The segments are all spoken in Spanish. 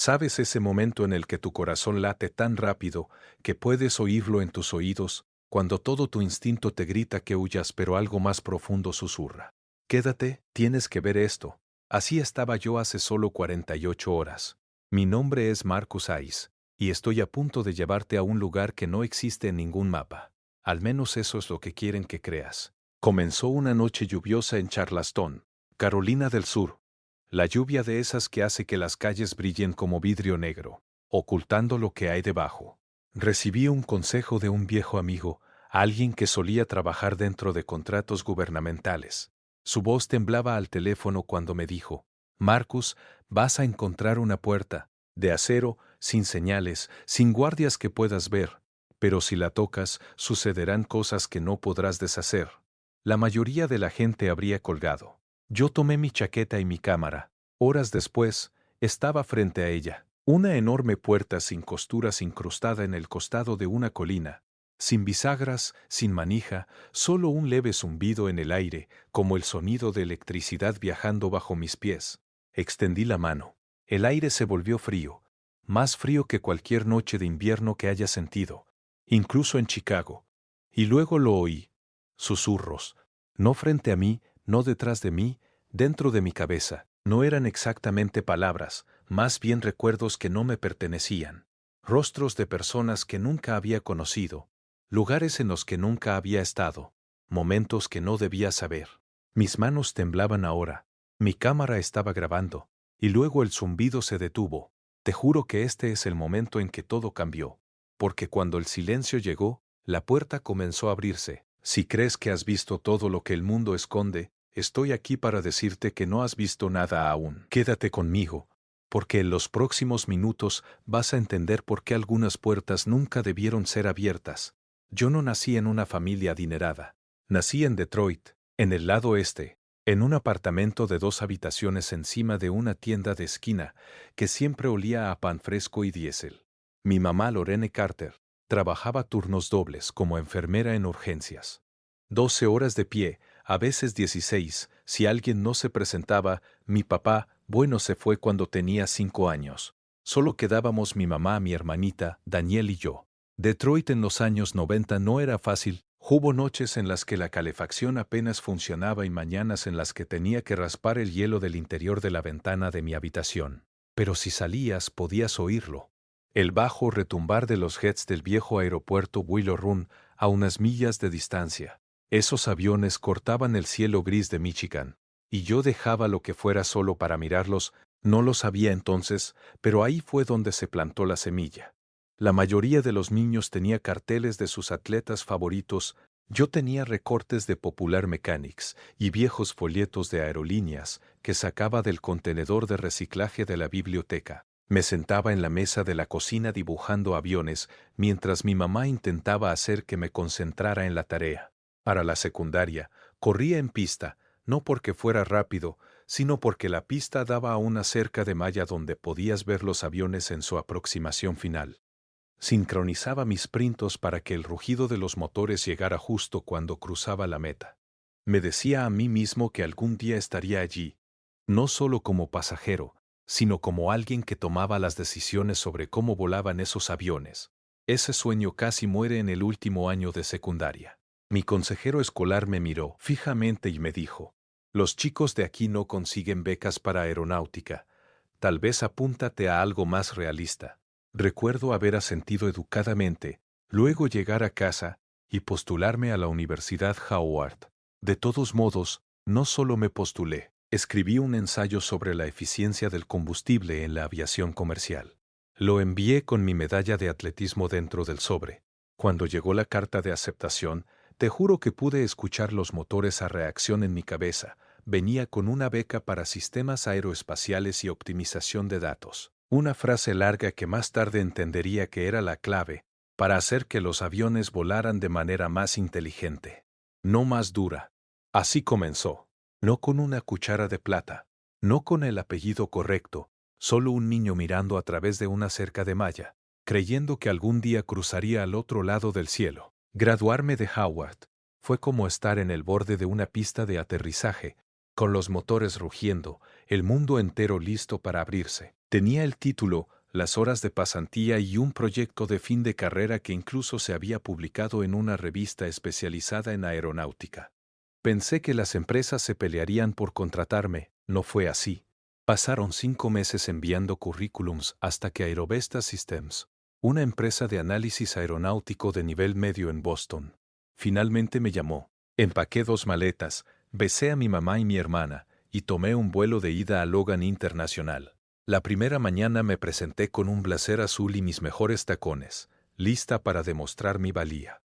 ¿Sabes ese momento en el que tu corazón late tan rápido que puedes oírlo en tus oídos, cuando todo tu instinto te grita que huyas pero algo más profundo susurra? Quédate, tienes que ver esto. Así estaba yo hace solo 48 horas. Mi nombre es Marcus Ice, y estoy a punto de llevarte a un lugar que no existe en ningún mapa. Al menos eso es lo que quieren que creas. Comenzó una noche lluviosa en Charleston, Carolina del Sur. La lluvia de esas que hace que las calles brillen como vidrio negro, ocultando lo que hay debajo. Recibí un consejo de un viejo amigo, alguien que solía trabajar dentro de contratos gubernamentales. Su voz temblaba al teléfono cuando me dijo: Marcus, vas a encontrar una puerta, de acero, sin señales, sin guardias que puedas ver, pero si la tocas, sucederán cosas que no podrás deshacer. La mayoría de la gente habría colgado. Yo tomé mi chaqueta y mi cámara. Horas después, estaba frente a ella, una enorme puerta sin costuras incrustada en el costado de una colina, sin bisagras, sin manija, solo un leve zumbido en el aire, como el sonido de electricidad viajando bajo mis pies. Extendí la mano. El aire se volvió frío, más frío que cualquier noche de invierno que haya sentido, incluso en Chicago. Y luego lo oí. Susurros. No frente a mí, no detrás de mí, dentro de mi cabeza. No eran exactamente palabras, más bien recuerdos que no me pertenecían. Rostros de personas que nunca había conocido, lugares en los que nunca había estado, momentos que no debía saber. Mis manos temblaban ahora. Mi cámara estaba grabando, y luego el zumbido se detuvo. Te juro que este es el momento en que todo cambió, porque cuando el silencio llegó, la puerta comenzó a abrirse. Si crees que has visto todo lo que el mundo esconde, estoy aquí para decirte que no has visto nada aún. Quédate conmigo, porque en los próximos minutos vas a entender por qué algunas puertas nunca debieron ser abiertas. Yo no nací en una familia adinerada. Nací en Detroit, en el lado este, en un apartamento de 2 habitaciones encima de una tienda de esquina que siempre olía a pan fresco y diésel. Mi mamá, Lorene Carter, trabajaba turnos dobles como enfermera en urgencias. 12 horas de pie, a veces 16, si alguien no se presentaba. Mi papá, bueno, se fue cuando tenía 5 años. Solo quedábamos mi mamá, mi hermanita, Daniel y yo. Detroit en los años 90 no era fácil. Hubo noches en las que la calefacción apenas funcionaba y mañanas en las que tenía que raspar el hielo del interior de la ventana de mi habitación. Pero si salías, podías oírlo. El bajo retumbar de los jets del viejo aeropuerto Willow Run a unas millas de distancia. Esos aviones cortaban el cielo gris de Michigan, y yo dejaba lo que fuera solo para mirarlos. No lo sabía entonces, pero ahí fue donde se plantó la semilla. La mayoría de los niños tenía carteles de sus atletas favoritos. Yo tenía recortes de Popular Mechanics y viejos folletos de aerolíneas que sacaba del contenedor de reciclaje de la biblioteca. Me sentaba en la mesa de la cocina dibujando aviones mientras mi mamá intentaba hacer que me concentrara en la tarea. Para la secundaria, corría en pista, no porque fuera rápido, sino porque la pista daba a una cerca de malla donde podías ver los aviones en su aproximación final. Sincronizaba mis sprintos para que el rugido de los motores llegara justo cuando cruzaba la meta. Me decía a mí mismo que algún día estaría allí, no solo como pasajero, sino como alguien que tomaba las decisiones sobre cómo volaban esos aviones. Ese sueño casi muere en el último año de secundaria. Mi consejero escolar me miró fijamente y me dijo: los chicos de aquí no consiguen becas para aeronáutica. Tal vez apúntate a algo más realista. Recuerdo haber asentido educadamente, luego llegar a casa y postularme a la Universidad Howard. De todos modos, no solo me postulé, escribí un ensayo sobre la eficiencia del combustible en la aviación comercial. Lo envié con mi medalla de atletismo dentro del sobre. Cuando llegó la carta de aceptación, te juro que pude escuchar los motores a reacción en mi cabeza. Venía con una beca para sistemas aeroespaciales y optimización de datos. Una frase larga que más tarde entendería que era la clave para hacer que los aviones volaran de manera más inteligente. No más dura. Así comenzó. No con una cuchara de plata. No con el apellido correcto. Solo un niño mirando a través de una cerca de malla, creyendo que algún día cruzaría al otro lado del cielo. Graduarme de Howard fue como estar en el borde de una pista de aterrizaje, con los motores rugiendo, el mundo entero listo para abrirse. Tenía el título, las horas de pasantía y un proyecto de fin de carrera que incluso se había publicado en una revista especializada en aeronáutica. Pensé que las empresas se pelearían por contratarme, no fue así. Pasaron 5 meses enviando currículums hasta que Aerovesta Systems, una empresa de análisis aeronáutico de nivel medio en Boston, finalmente me llamó. Empaqué 2 maletas, besé a mi mamá y mi hermana, y tomé un vuelo de ida a Logan Internacional. La primera mañana me presenté con un blazer azul y mis mejores tacones, lista para demostrar mi valía.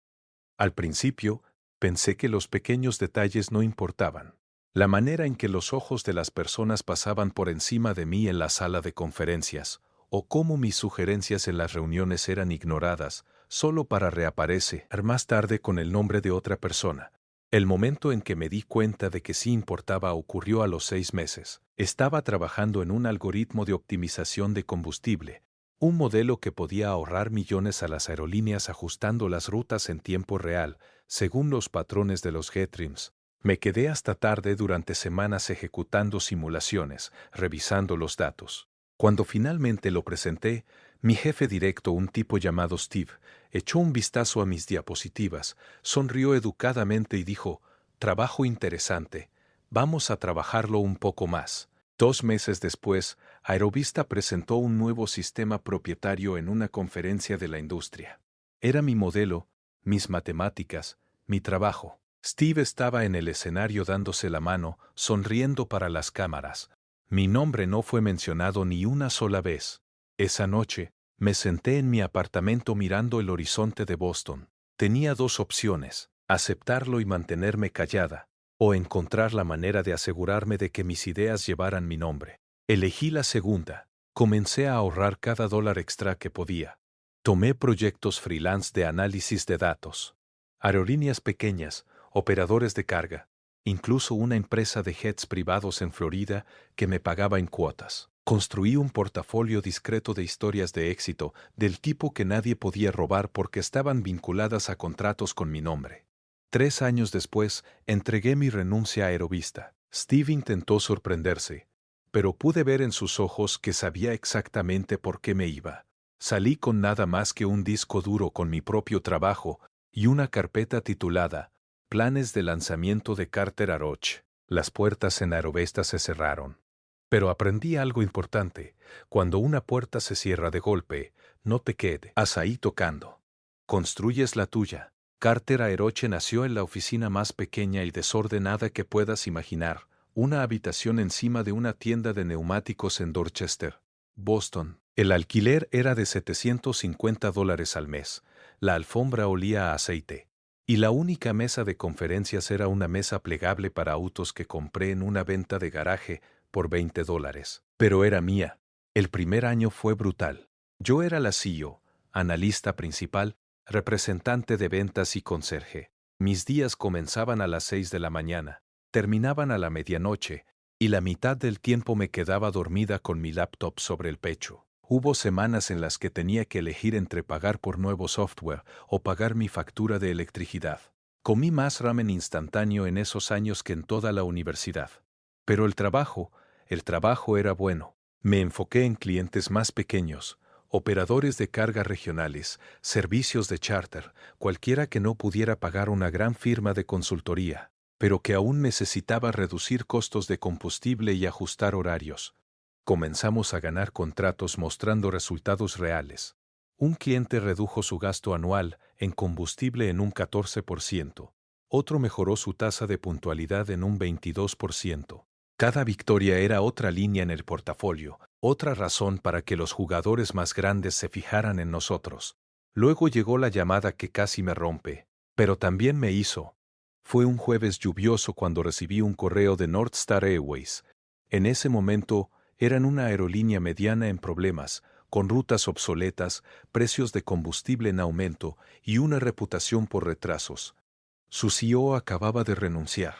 Al principio, pensé que los pequeños detalles no importaban. La manera en que los ojos de las personas pasaban por encima de mí en la sala de conferencias, o cómo mis sugerencias en las reuniones eran ignoradas, solo para reaparecer más tarde con el nombre de otra persona. El momento en que me di cuenta de que sí importaba ocurrió a los 6 meses. Estaba trabajando en un algoritmo de optimización de combustible, un modelo que podía ahorrar millones a las aerolíneas ajustando las rutas en tiempo real, según los patrones de los J-Trims. Me quedé hasta tarde durante semanas ejecutando simulaciones, revisando los datos. Cuando finalmente lo presenté, mi jefe directo, un tipo llamado Steve, echó un vistazo a mis diapositivas, sonrió educadamente y dijo: «Trabajo interesante, vamos a trabajarlo un poco más». 2 meses después, Aerovista presentó un nuevo sistema propietario en una conferencia de la industria. Era mi modelo, mis matemáticas, mi trabajo. Steve estaba en el escenario dándose la mano, sonriendo para las cámaras. Mi nombre no fue mencionado ni una sola vez. Esa noche, me senté en mi apartamento mirando el horizonte de Boston. Tenía 2 opciones: aceptarlo y mantenerme callada, o encontrar la manera de asegurarme de que mis ideas llevaran mi nombre. Elegí la segunda. Comencé a ahorrar cada dólar extra que podía. Tomé proyectos freelance de análisis de datos. Aerolíneas pequeñas, operadores de carga, incluso una empresa de jets privados en Florida que me pagaba en cuotas. Construí un portafolio discreto de historias de éxito del tipo que nadie podía robar porque estaban vinculadas a contratos con mi nombre. 3 años después, entregué mi renuncia a Aerovista. Steve intentó sorprenderse, pero pude ver en sus ojos que sabía exactamente por qué me iba. Salí con nada más que un disco duro con mi propio trabajo y una carpeta titulada Planes de lanzamiento de Carter Aroch. Las puertas en Aerovesta se cerraron. Pero aprendí algo importante: cuando una puerta se cierra de golpe, no te quedes ahí tocando. Construyes la tuya. Carter Aeroche nació en la oficina más pequeña y desordenada que puedas imaginar, una habitación encima de una tienda de neumáticos en Dorchester, Boston. El alquiler era de $750 al mes, la alfombra olía a aceite, y la única mesa de conferencias era una mesa plegable para autos que compré en una venta de garaje por $20. Pero era mía. El primer año fue brutal. Yo era la CEO, analista principal, representante de ventas y conserje. Mis días comenzaban a las 6 de la mañana, terminaban a la medianoche, y la mitad del tiempo me quedaba dormida con mi laptop sobre el pecho. Hubo semanas en las que tenía que elegir entre pagar por nuevo software o pagar mi factura de electricidad. Comí más ramen instantáneo en esos años que en toda la universidad. Pero el trabajo era bueno. Me enfoqué en clientes más pequeños, operadores de carga regionales, servicios de charter, cualquiera que no pudiera pagar una gran firma de consultoría, pero que aún necesitaba reducir costos de combustible y ajustar horarios. Comenzamos a ganar contratos mostrando resultados reales. Un cliente redujo su gasto anual en combustible en un 14%. Otro mejoró su tasa de puntualidad en un 22%. Cada victoria era otra línea en el portafolio, otra razón para que los jugadores más grandes se fijaran en nosotros. Luego llegó la llamada que casi me rompe, pero también me hizo. Fue un jueves lluvioso cuando recibí un correo de North Star Airways. En ese momento, eran una aerolínea mediana en problemas, con rutas obsoletas, precios de combustible en aumento y una reputación por retrasos. Su CEO acababa de renunciar.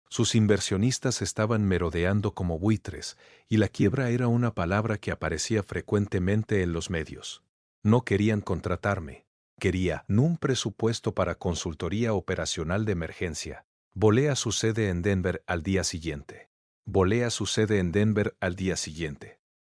Sus inversionistas estaban merodeando como buitres, y la quiebra era una palabra que aparecía frecuentemente en los medios. No querían contratarme. Querían un presupuesto para consultoría operacional de emergencia. Volé a su sede en Denver al día siguiente.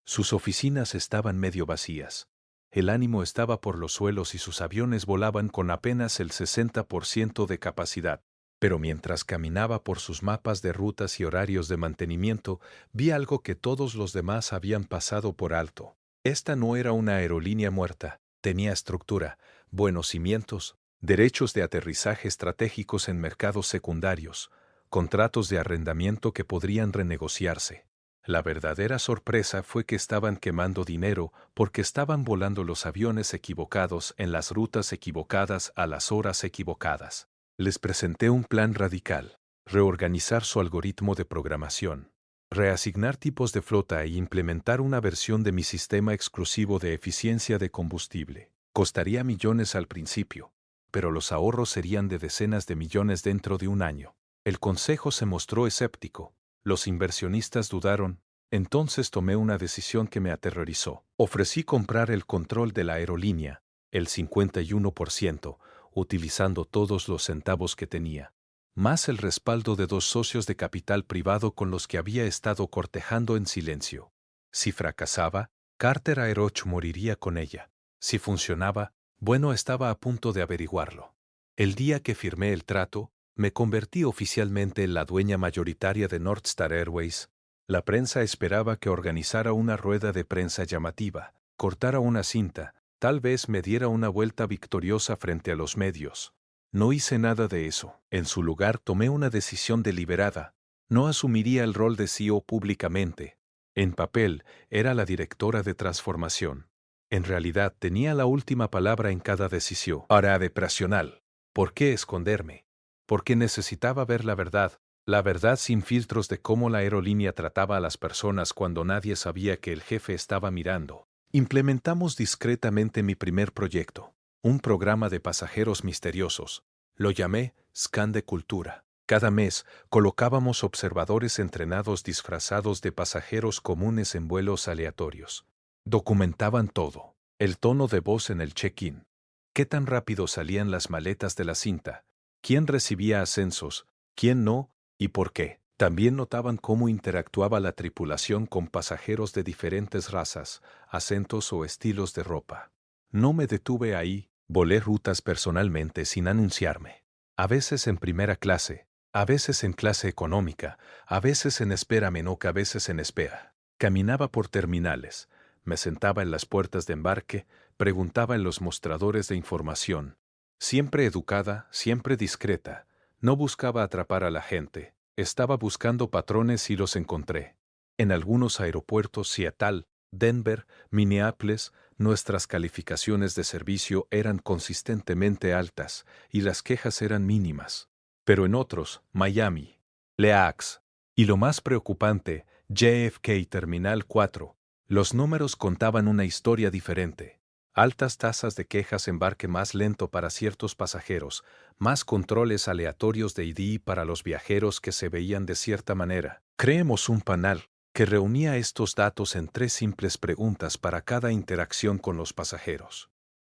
Sus oficinas estaban medio vacías. El ánimo estaba por los suelos y sus aviones volaban con apenas el 60% de capacidad. Pero mientras caminaba por sus mapas de rutas y horarios de mantenimiento, vi algo que todos los demás habían pasado por alto. Esta no era una aerolínea muerta. Tenía estructura, buenos cimientos, derechos de aterrizaje estratégicos en mercados secundarios, contratos de arrendamiento que podrían renegociarse. La verdadera sorpresa fue que estaban quemando dinero porque estaban volando los aviones equivocados en las rutas equivocadas a las horas equivocadas. Les presenté un plan radical: reorganizar su algoritmo de programación, reasignar tipos de flota e implementar una versión de mi sistema exclusivo de eficiencia de combustible. Costaría millones al principio, pero los ahorros serían de decenas de millones dentro de un año. El consejo se mostró escéptico. Los inversionistas dudaron. Entonces tomé una decisión que me aterrorizó. Ofrecí comprar el control de la aerolínea, el 51%, utilizando todos los centavos que tenía, más el respaldo de 2 socios de capital privado con los que había estado cortejando en silencio. Si fracasaba, Carter Aeroch moriría con ella. Si funcionaba, bueno, estaba a punto de averiguarlo. El día que firmé el trato, me convertí oficialmente en la dueña mayoritaria de North Star Airways. La prensa esperaba que organizara una rueda de prensa llamativa, cortara una cinta, tal vez me diera una vuelta victoriosa frente a los medios. No hice nada de eso. En su lugar tomé una decisión deliberada. No asumiría el rol de CEO públicamente. En papel, era la directora de transformación. En realidad, tenía la última palabra en cada decisión. Ahora de operacional. ¿Por qué esconderme? Porque necesitaba ver la verdad sin filtros de cómo la aerolínea trataba a las personas cuando nadie sabía que el jefe estaba mirando. Implementamos discretamente mi primer proyecto, un programa de pasajeros misteriosos. Lo llamé Scan de Cultura. Cada mes colocábamos observadores entrenados disfrazados de pasajeros comunes en vuelos aleatorios. Documentaban todo: el tono de voz en el check-in, qué tan rápido salían las maletas de la cinta, quién recibía ascensos, quién no y por qué. También notaban cómo interactuaba la tripulación con pasajeros de diferentes razas, acentos o estilos de ropa. No me detuve ahí, volé rutas personalmente sin anunciarme. A veces en primera clase, a veces en clase económica, a veces en espera menor, a veces en espera. Caminaba por terminales, me sentaba en las puertas de embarque, preguntaba en los mostradores de información. Siempre educada, siempre discreta, no buscaba atrapar a la gente. Estaba buscando patrones y los encontré. En algunos aeropuertos, Seattle, Denver, Minneapolis, nuestras calificaciones de servicio eran consistentemente altas y las quejas eran mínimas. Pero en otros, Miami, LAX y lo más preocupante, JFK Terminal 4, los números contaban una historia diferente. Altas tasas de quejas, embarque más lento para ciertos pasajeros, más controles aleatorios de ID para los viajeros que se veían de cierta manera. Creemos un panel que reunía estos datos en 3 simples preguntas para cada interacción con los pasajeros.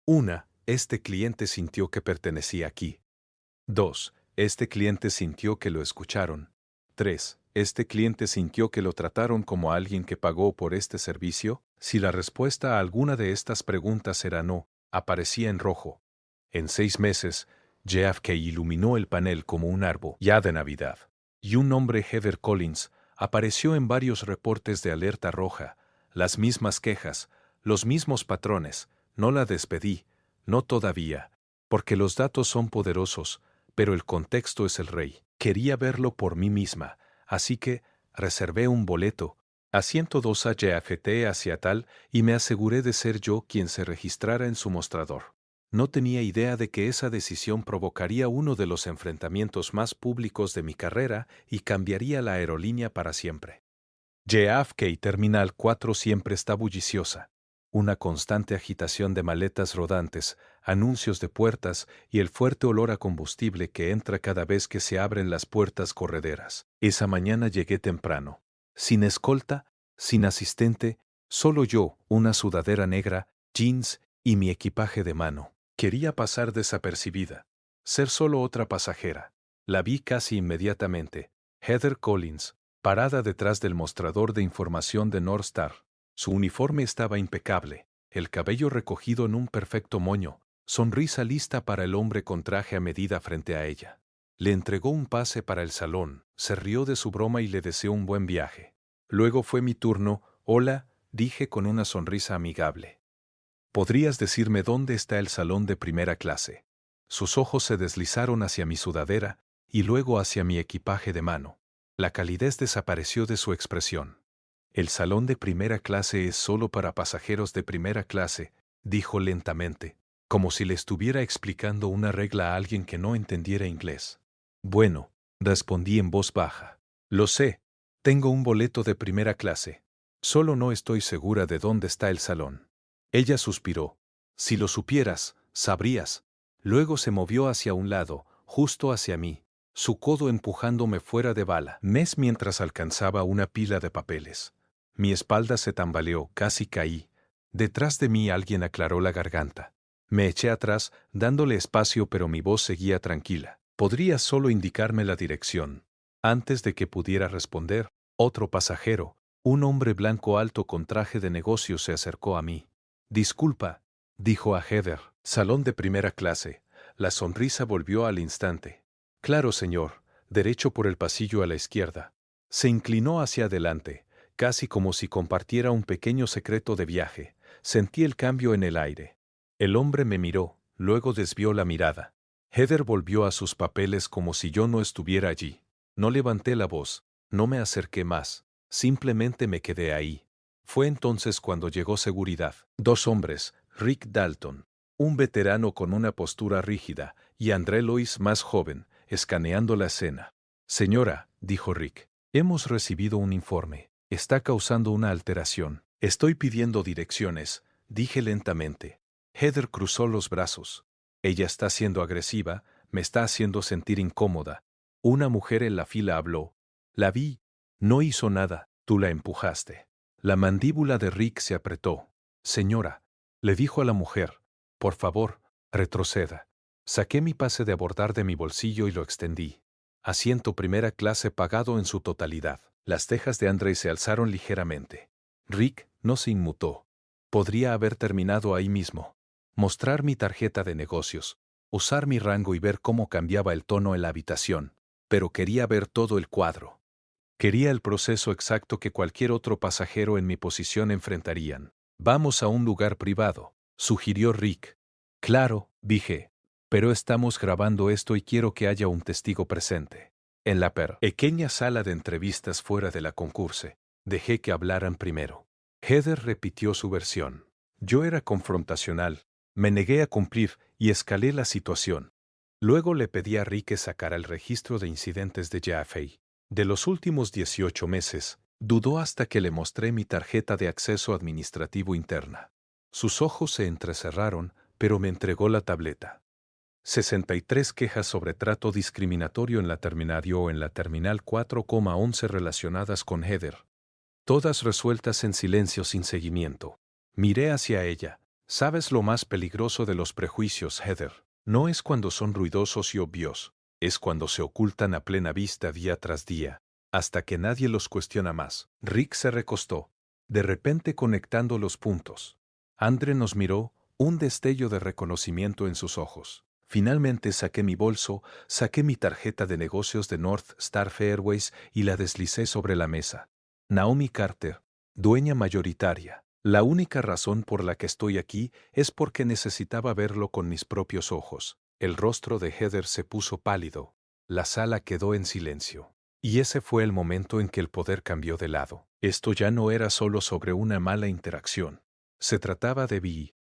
1. Este cliente sintió que pertenecía aquí. 2. Este cliente sintió que lo escucharon. 3. ¿Este cliente sintió que lo trataron como alguien que pagó por este servicio? Si la respuesta a alguna de estas preguntas era no, aparecía en rojo. En 6 meses, JFK iluminó el panel como un árbol ya de Navidad. Y un nombre, Heather Collins, apareció en varios reportes de alerta roja. Las mismas quejas, los mismos patrones. No la despedí, no todavía, porque los datos son poderosos, pero el contexto es el rey. Quería verlo por mí misma, así que reservé un boleto, asiento 2 a JFK hacia tal, y me aseguré de ser yo quien se registrara en su mostrador. No tenía idea de que esa decisión provocaría uno de los enfrentamientos más públicos de mi carrera y cambiaría la aerolínea para siempre. JFK Terminal 4 siempre está bulliciosa. Una constante agitación de maletas rodantes, anuncios de puertas y el fuerte olor a combustible que entra cada vez que se abren las puertas correderas. Esa mañana llegué temprano. Sin escolta, sin asistente, solo yo, una sudadera negra, jeans y mi equipaje de mano. Quería pasar desapercibida. Ser solo otra pasajera. La vi casi inmediatamente. Heather Collins, parada detrás del mostrador de información de North Star. Su uniforme estaba impecable, el cabello recogido en un perfecto moño, sonrisa lista para el hombre con traje a medida frente a ella. Le entregó un pase para el salón, se rió de su broma y le deseó un buen viaje. Luego fue mi turno. Hola, dije con una sonrisa amigable. ¿Podrías decirme dónde está el salón de primera clase? Sus ojos se deslizaron hacia mi sudadera y luego hacia mi equipaje de mano. La calidez desapareció de su expresión. El salón de primera clase es solo para pasajeros de primera clase, dijo lentamente, como si le estuviera explicando una regla a alguien que no entendiera inglés. Bueno, respondí en voz baja. Lo sé, tengo un boleto de primera clase. Solo no estoy segura de dónde está el salón. Ella suspiró. Si lo supieras, sabrías. Luego se movió hacia un lado, justo hacia mí, su codo empujándome fuera de bala, mientras alcanzaba una pila de papeles. Mi espalda se tambaleó, casi caí. Detrás de mí alguien aclaró la garganta. Me eché atrás, dándole espacio, pero mi voz seguía tranquila. ¿Podrías solo indicarme la dirección? Antes de que pudiera responder, otro pasajero, un hombre blanco alto con traje de negocio, se acercó a mí. Disculpa, dijo a Heather, salón de primera clase. La sonrisa volvió al instante. Claro, señor, derecho por el pasillo a la izquierda. Se inclinó hacia adelante, casi como si compartiera un pequeño secreto de viaje. Sentí el cambio en el aire. El hombre me miró, luego desvió la mirada. Heather volvió a sus papeles como si yo no estuviera allí. No levanté la voz, no me acerqué más, simplemente me quedé ahí. Fue entonces cuando llegó seguridad. Dos hombres, Rick Dalton, un veterano con una postura rígida, y André Lois, más joven, escaneando la escena. Señora, dijo Rick, hemos recibido un informe. Está causando una alteración. Estoy pidiendo direcciones, dije lentamente. Heather cruzó los brazos. Ella está siendo agresiva, me está haciendo sentir incómoda. Una mujer en la fila habló. La vi. No hizo nada, tú la empujaste. La mandíbula de Rick se apretó. Señora, le dijo a la mujer, por favor, retroceda. Saqué mi pase de abordar de mi bolsillo y lo extendí. Asiento primera clase pagado en su totalidad. Las cejas de André se alzaron ligeramente. Rick no se inmutó. Podría haber terminado ahí mismo. Mostrar mi tarjeta de negocios, usar mi rango y ver cómo cambiaba el tono en la habitación. Pero quería ver todo el cuadro. Quería el proceso exacto que cualquier otro pasajero en mi posición enfrentarían. Vamos a un lugar privado, sugirió Rick. Claro, dije, pero estamos grabando esto y quiero que haya un testigo presente. En la pequeña sala de entrevistas fuera de la concurse, dejé que hablaran primero. Heather repitió su versión. Yo era confrontacional, me negué a cumplir y escalé la situación. Luego le pedí a Rick que sacara el registro de incidentes de Jaffe. De los últimos 18 meses, dudó hasta que le mostré mi tarjeta de acceso administrativo interna. Sus ojos se entrecerraron, pero me entregó la tableta. 63 quejas sobre trato discriminatorio en la terminal 4,11 relacionadas con Heather. Todas resueltas en silencio sin seguimiento. Miré hacia ella. ¿Sabes lo más peligroso de los prejuicios, Heather? No es cuando son ruidosos y obvios. Es cuando se ocultan a plena vista día tras día, hasta que nadie los cuestiona más. Rick se recostó, de repente conectando los puntos. Andre nos miró, un destello de reconocimiento en sus ojos. Finalmente saqué mi bolso, saqué mi tarjeta de negocios de North Star Airways y la deslicé sobre la mesa. Naomi Carter, dueña mayoritaria. La única razón por la que estoy aquí es porque necesitaba verlo con mis propios ojos. El rostro de Heather se puso pálido. La sala quedó en silencio. Y ese fue el momento en que el poder cambió de lado. Esto ya no era solo sobre una mala interacción. Se trataba de Vi.